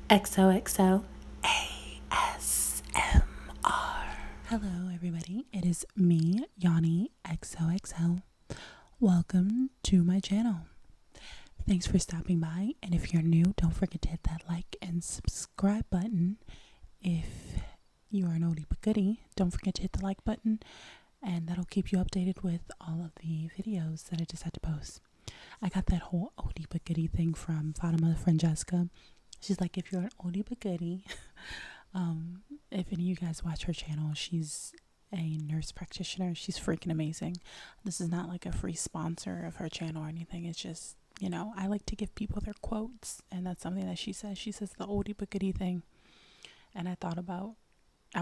XOXO ASMR. Hello, everybody. It is me, Yanni XOXO. Welcome to my channel. Thanks for stopping by. And if you're new, don't forget to hit that like and subscribe button. If you are an oldie but goodie, don't forget to hit the like button, and that'll keep you updated with all of the videos that I just had to post. I got that whole oldie but goodie thing from Fatima Francesca. She's like, if you're an oldie but goodie, if any of you guys watch her channel, she's a nurse practitioner. She's freaking amazing. This is not like a free sponsor of her channel or anything. It's just, I like to give people their quotes, and that's something that she says. She says the oldie but goodie thing. And I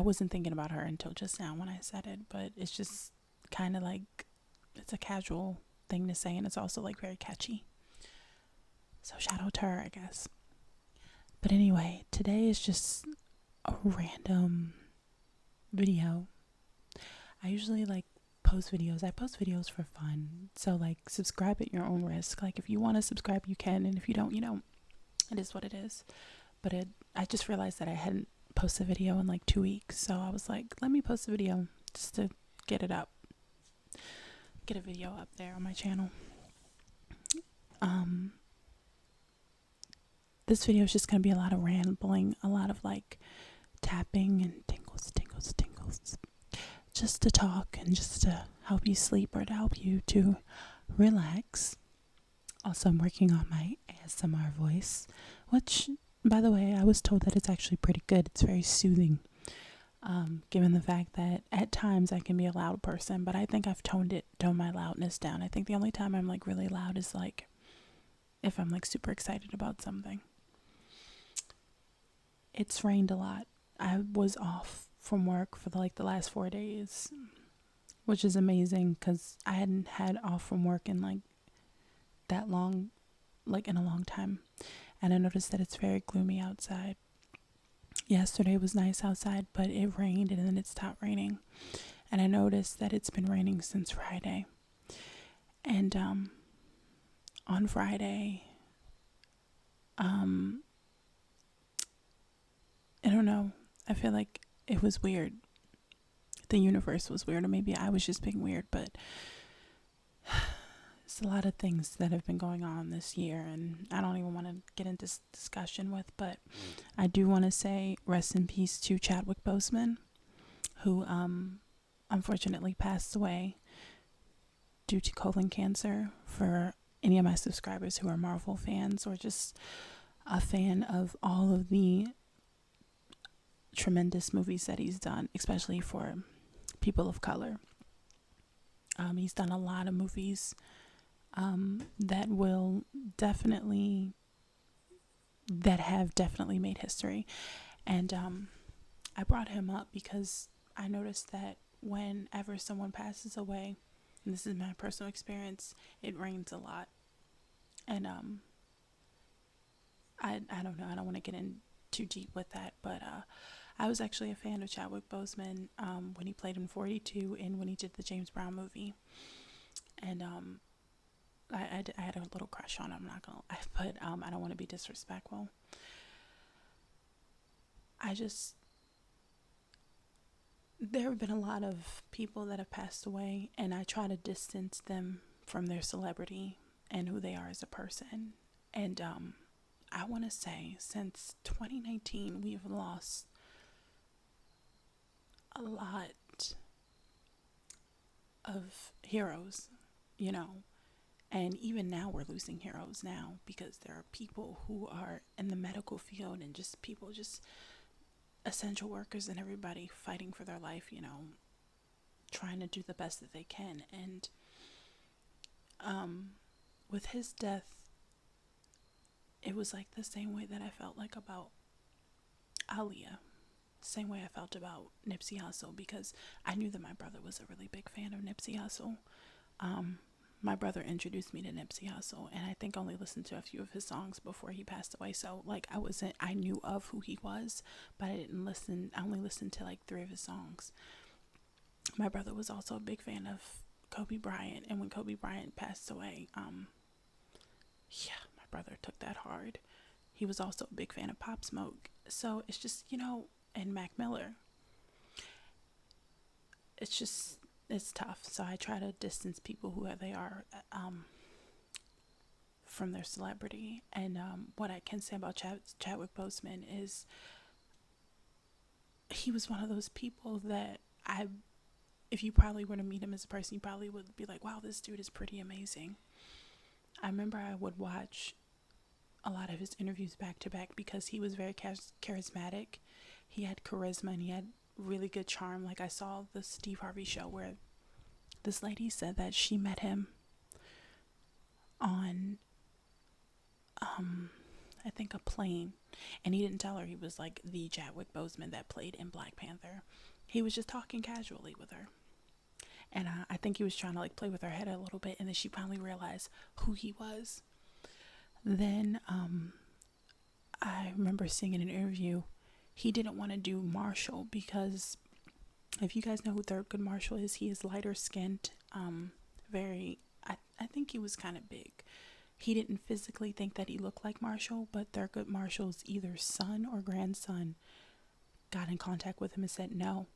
wasn't thinking about her until just now when I said it, but it's just kind of like, it's a casual thing to say, and it's also like very catchy. So shout out to her, I guess. But anyway, today is just a random video. I usually post videos. I post videos for fun. So subscribe at your own risk. Like if you want to subscribe, you can, and if you don't, you don't. It is what it is. But I just realized that I hadn't posted a video in 2 weeks. So I was like, let me post a video just to get it up. Get a video up there on my channel. This video is just going to be a lot of rambling, a lot of tapping and tingles, just to talk and just to help you sleep or to help you to relax. Also, I'm working on my ASMR voice, which, by the way, I was told that it's actually pretty good. It's very soothing, given the fact that at times I can be a loud person, but I think I've toned my loudness down. I think the only time I'm really loud is if I'm super excited about something. It's rained a lot. I was off from work for the last 4 days, which is amazing because I hadn't had off from work in that long, in a long time. And I noticed that it's very gloomy outside. Yesterday was nice outside, but it rained and then it stopped raining. And I noticed that it's been raining since Friday. And on Friday, I don't know. I feel like it was weird. The universe was weird, or maybe I was just being weird, but it's a lot of things that have been going on this year, and I don't even want to get into discussion with, but I do want to say rest in peace to Chadwick Boseman, who unfortunately passed away due to colon cancer. For any of my subscribers who are Marvel fans or just a fan of all of the tremendous movies that he's done, especially for people of color. He's done a lot of movies that have definitely made history. And I brought him up because I noticed that whenever someone passes away, and this is my personal experience, it rains a lot. And I don't know, I don't want to get in too deep with that, but I was actually a fan of Chadwick Boseman when he played in 42 and when he did the James Brown movie. And I had a little crush on him, I'm not gonna lie, but I don't want to be disrespectful. There have been a lot of people that have passed away, and I try to distance them from their celebrity and who they are as a person. And I want to say since 2019, we've lost a lot of heroes, and even now we're losing heroes now because there are people who are in the medical field and just people, just essential workers and everybody fighting for their life, trying to do the best that they can. And with his death, it was the same way that I felt about Aaliyah. Same way I felt about Nipsey Hussle, because I knew that my brother was a really big fan of Nipsey Hussle. My brother introduced me to Nipsey Hussle, and I think only listened to a few of his songs before he passed away. So I knew of who he was, but I only listened to 3 of his songs. My brother was also a big fan of Kobe Bryant, and when Kobe Bryant passed away, my brother took that hard. he was also a big fan of Pop Smoke. So it's just, and Mac Miller. It's just, it's tough. So I try to distance people who they are from their celebrity. And what I can say about Chadwick Boseman is he was one of those people that if you probably were to meet him as a person, you probably would be like, wow, this dude is pretty amazing. I remember I would watch a lot of his interviews back to back because he was very charismatic. He had charisma and he had really good charm. Like I saw the Steve Harvey show where this lady said that she met him on I think a plane, and he didn't tell her he was like the Chadwick Boseman that played in Black Panther. He was just talking casually with her, and I think he was trying to like play with her head a little bit, and then she finally realized who he was. Then I remember seeing in an interview he didn't want to do Marshall because if you guys know who Thurgood Marshall is, he is lighter skinned, I think he was kind of big. He didn't physically think that he looked like Marshall, but Thurgood Marshall's either son or grandson got in contact with him and said, no,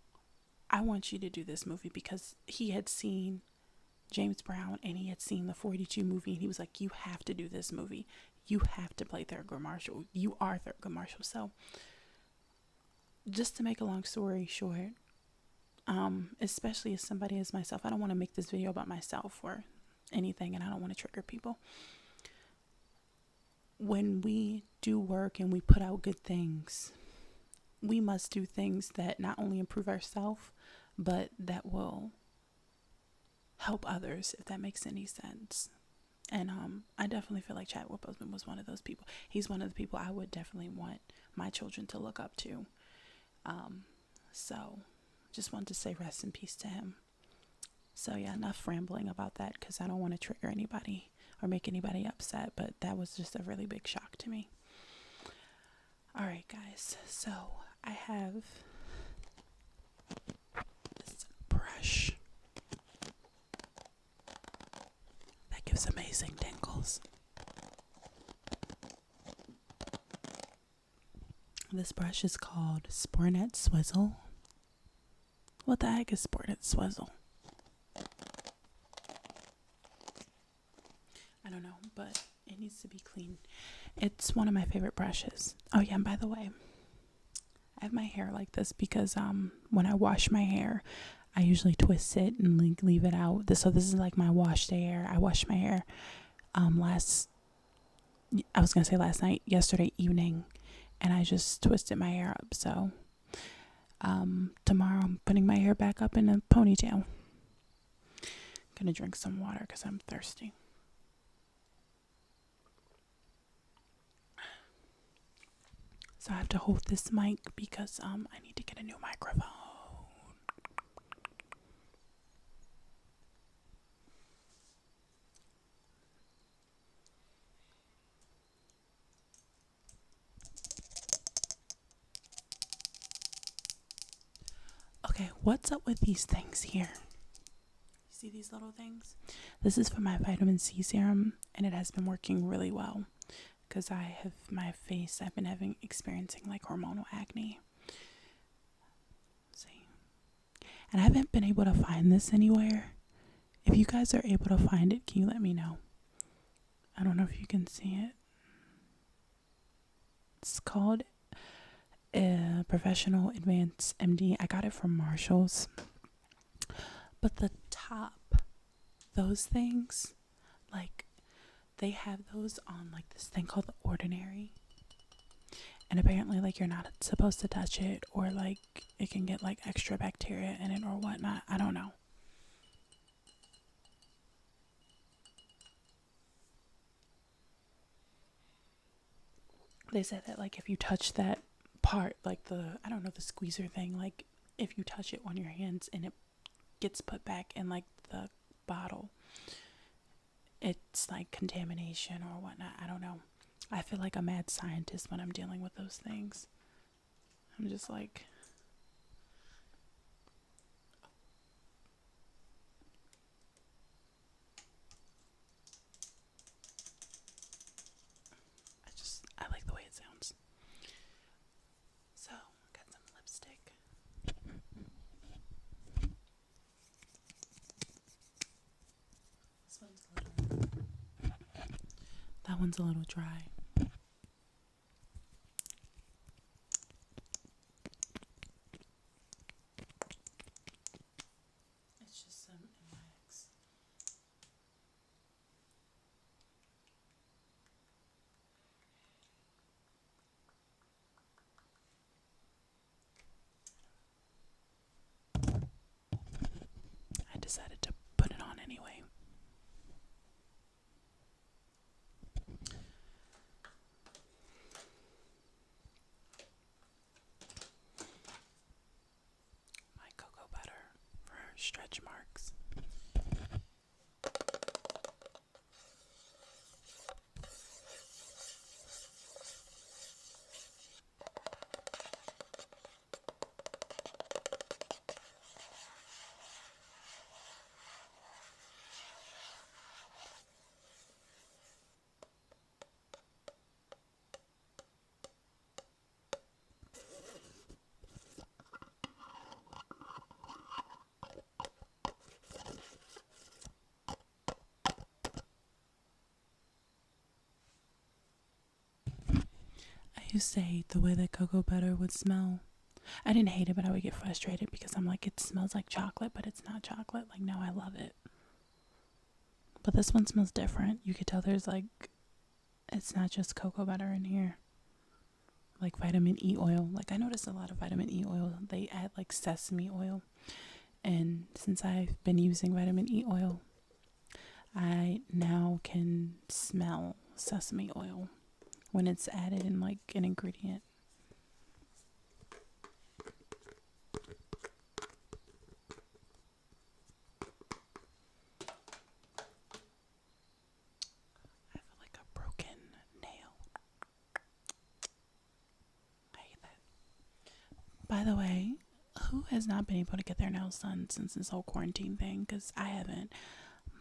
I want you to do this movie, because he had seen James Brown and he had seen the 42 movie, and he was like, you have to do this movie. You have to play Thurgood Marshall. You are Thurgood Marshall. So just to make a long story short, especially as somebody as myself, I don't want to make this video about myself or anything, and I don't want to trigger people. When we do work and we put out good things, we must do things that not only improve ourselves, but that will help others, if that makes any sense. And I definitely feel like Chadwick Boseman was one of those people. He's one of the people I would definitely want my children to look up to. So just wanted to say rest in peace to him. So yeah, enough rambling about that, because I don't want to trigger anybody or make anybody upset, but that was just a really big shock to me. All right, guys, so I have this brush that gives amazing tingles. This brush is called Spornet Swizzle. What the heck is Spornet Swizzle? I don't know, but it needs to be clean. It's one of my favorite brushes. Oh yeah, and by the way, I have my hair like this because when I wash my hair, I usually twist it and leave it out. So this is like my wash day hair. I washed my hair last night, yesterday evening, and I just twisted my hair up. So tomorrow I'm putting my hair back up in a ponytail. Gonna drink some water because I'm thirsty. So I have to hold this mic because I need to get a new microphone. Okay, what's up with these things here? You see these little things? This is for my vitamin C serum, and it has been working really well because I've been experiencing like hormonal acne. See? And I haven't been able to find this anywhere. If you guys are able to find it, can you let me know? I don't know if you can see it. It's called Professional Advanced MD. I got it from Marshall's. But the top, those things, like, they have those on like this thing called The Ordinary. And apparently, like, you're not supposed to touch it, or like it can get like extra bacteria in it or whatnot. I don't know. They said that like if you touch that part, like the squeezer thing, like if you touch it on your hands and it gets put back in like the bottle, it's like contamination or whatnot. I don't know. I feel like a mad scientist when I'm dealing with those things. I'm just like, I like the way it one's a little dry. It's just some MX. I decided to put it on anyway. My cocoa butter for stretch marks. I used to hate the way that cocoa butter would smell. I didn't hate it, but I would get frustrated because I'm like, it smells like chocolate, but it's not chocolate. Like, no, I love it. But this one smells different. You could tell there's like, it's not just cocoa butter in here. Like vitamin E oil. Like, I noticed a lot of vitamin E oil. They add like sesame oil. And since I've been using vitamin E oil, I now can smell sesame oil when it's added in like an ingredient. I feel like a broken nail. I hate that. By the way, who has not been able to get their nails done since this whole quarantine thing? Because I haven't.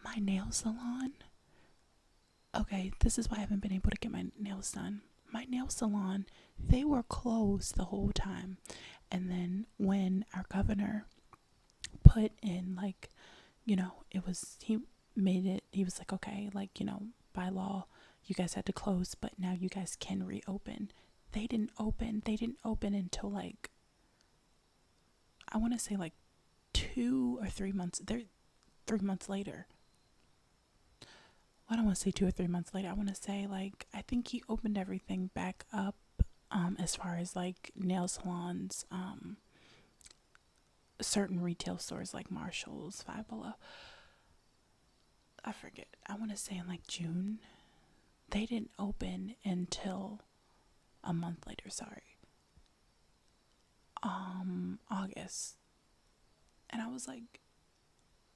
My nail salon. Okay, this is why I haven't been able to get my nails done. My nail salon, they were closed the whole time. And then when our governor put in, like, he made it, he was like, okay, like, by law, you guys had to close, but now you guys can reopen. They didn't open until like, I want to say like 2 or 3 months. They're 3 months later. I don't want to say 2 or 3 months later. I want to say like, I think he opened everything back up, as far as like nail salons, certain retail stores like Marshall's, Five Below. I forget. I want to say in like June. They didn't open until a month later. Sorry. August. And I was like,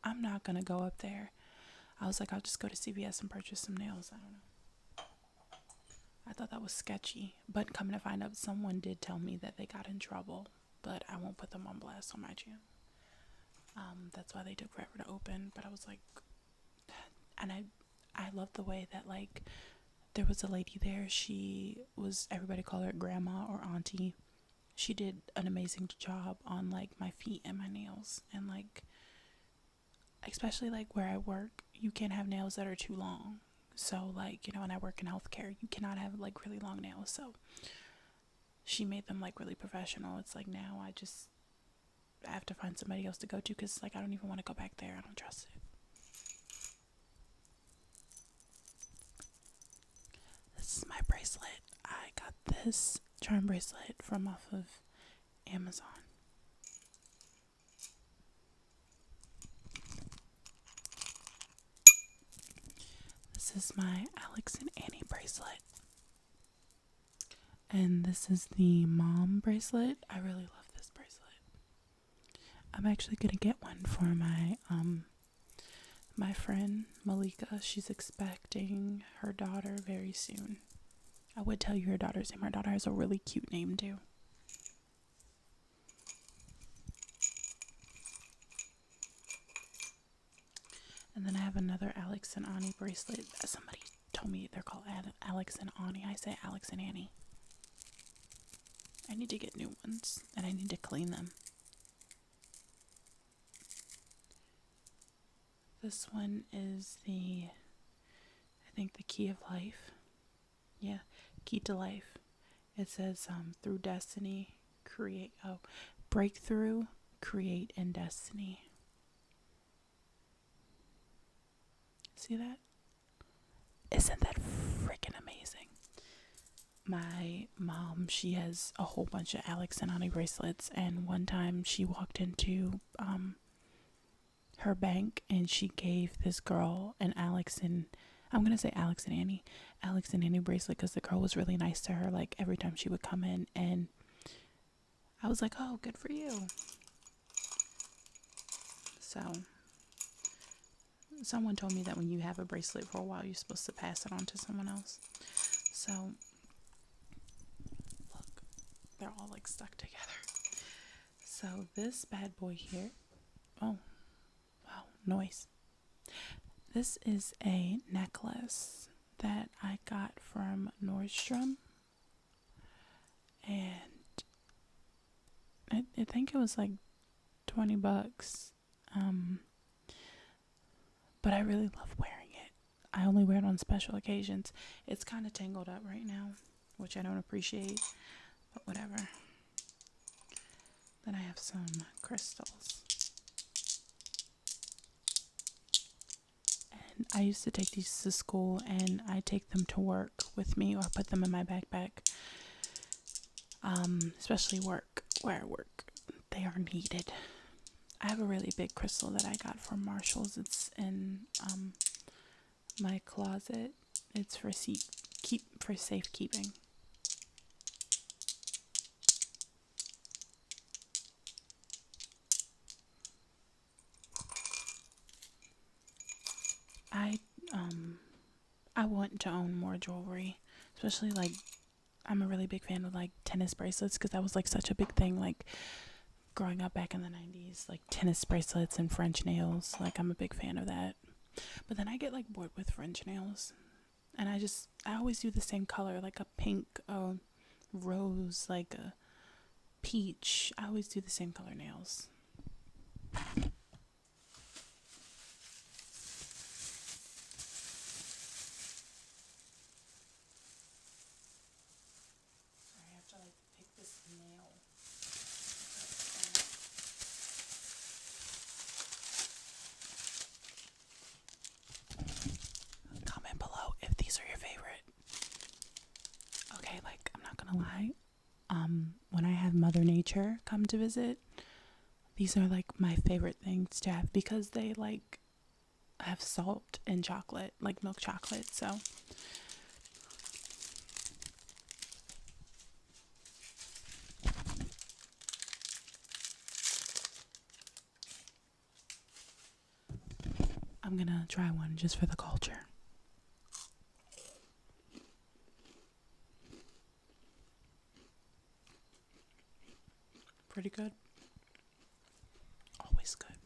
I'm not gonna go up there. I was like, I'll just go to CVS and purchase some nails. I don't know. I thought that was sketchy. But coming to find out, someone did tell me that they got in trouble. But I won't put them on blast on my channel. That's why they took forever to open. But I was like, and I love the way that like there was a lady there. She was, everybody called her grandma or auntie. She did an amazing job on like my feet and my nails. And like, especially like where I work, you can't have nails that are too long. So like, and I work in healthcare, you cannot have like really long nails. So she made them like really professional. It's like now I have to find somebody else to go to because like I don't even want to go back there. I don't trust it. This is my bracelet. I got this charm bracelet from off of Amazon. This is my Alex and Annie bracelet. And this is the mom bracelet. I really love this bracelet. I'm actually gonna get one for my friend Malika. She's expecting her daughter very soon. I would tell you her daughter's name. Her daughter has a really cute name too. And then I have another Alex and Annie bracelet. Somebody told me they're called Alex and Annie. I say Alex and Annie. I need to get new ones and I need to clean them. This one is I think the Key of Life. Yeah, key to life. It says through destiny, create. Oh, breakthrough, create, and destiny. See that? Isn't that freaking amazing? My mom, she has a whole bunch of Alex and Ani bracelets, and one time she walked into her bank and she gave this girl an Alex and Annie bracelet because the girl was really nice to her, like every time she would come in, and I was like, oh, good for you. So someone told me that when you have a bracelet for a while, you're supposed to pass it on to someone else. So look, they're all like stuck together. So this bad boy here, oh wow, noise. This is a necklace that I got from Nordstrom, and I think it was like $20. But I really love wearing it. I only wear it on special occasions. It's kind of tangled up right now, which I don't appreciate, but whatever. Then I have some crystals. And I used to take these to school, and I take them to work with me or put them in my backpack. Especially work, where I work. They are needed. I have a really big crystal that I got from Marshalls. It's in my closet. It's for safekeeping. I I want to own more jewelry, especially like I'm a really big fan of like tennis bracelets because that was like such a big thing like growing up back in the 90s, like tennis bracelets and French nails. Like I'm a big fan of that. But then I get like bored with French nails, and I always do the same color, like a pink, a rose, like a peach. I always do the same color nails. I have to like pick this nail. Comment below if these are your favorite. Okay, like I'm not gonna lie. When I have Mother Nature come to visit, these are like my favorite things to have because they like have salt and chocolate, like milk chocolate. So I'm gonna try one just for the culture. Pretty good. Always good.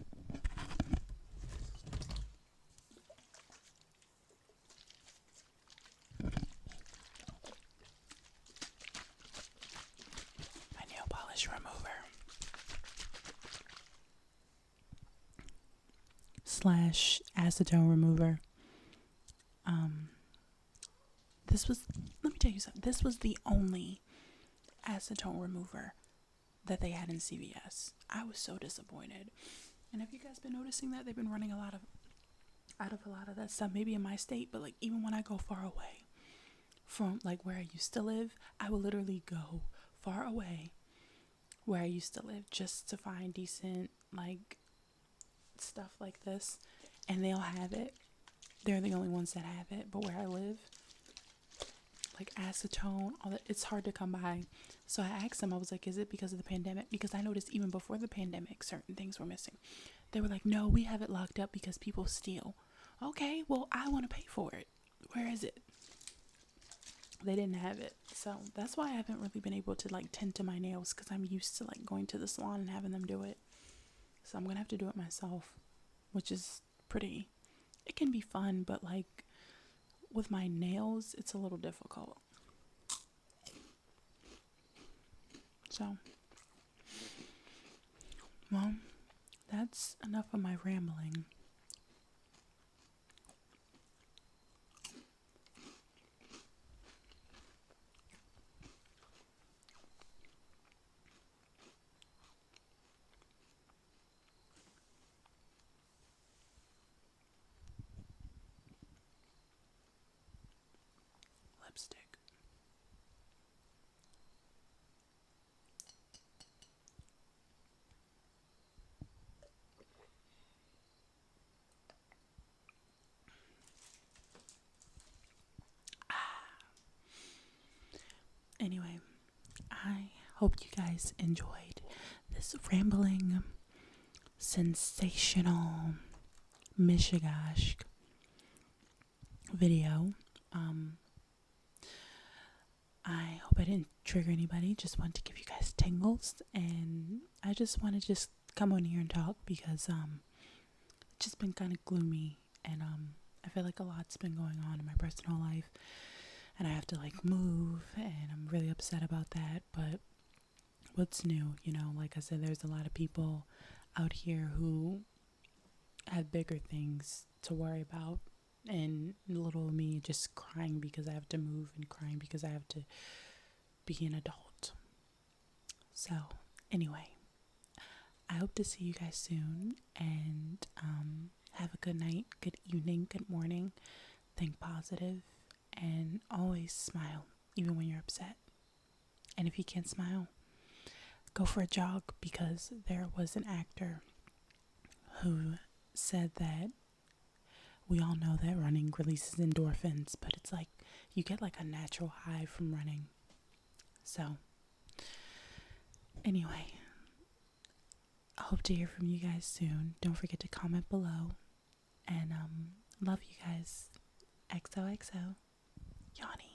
My nail polish remover slash acetone remover. Let me tell you something. This was the only acetone remover that they had in CVS. I was so disappointed. And have you guys been noticing that they've been running out of a lot of that stuff, maybe in my state, but like even when I go far away from like where I used to live, I will literally go far away where I used to live just to find decent like stuff like this, and they'll have it. They're the only ones that have it, but where I live, like acetone, all that, it's hard to come by. So I asked them, I was like, is it because of the pandemic? Because I noticed even before the pandemic, certain things were missing. They were like, no, we have it locked up because people steal. Okay, well, I want to pay for it. Where is it? They didn't have it. So that's why I haven't really been able to like tend to my nails because I'm used to like going to the salon and having them do it. So I'm going to have to do it myself, which is it can be fun, but like with my nails, it's a little difficult. So, well, that's enough of my rambling. lipstick. Anyway, I hope you guys enjoyed this rambling, sensational, mishigash video. I hope I didn't trigger anybody. Just wanted to give you guys tingles, and I just want to just come on here and talk because it's just been kind of gloomy, and I feel like a lot's been going on in my personal life, and I have to like move, and I'm really upset about that. But what's new? You know, like I said, there's a lot of people out here who have bigger things to worry about, and little me just crying because I have to move and crying because I have to be an adult. So anyway, I hope to see you guys soon, and have a good night, good evening, good morning. Think positive, and always smile even when you're upset. And if you can't smile, go for a jog, because there was an actor who said that we all know that running releases endorphins, but it's like you get like a natural high from running. So anyway, I hope to hear from you guys soon. Don't forget to comment below, and love you guys. XOXO, Yanni.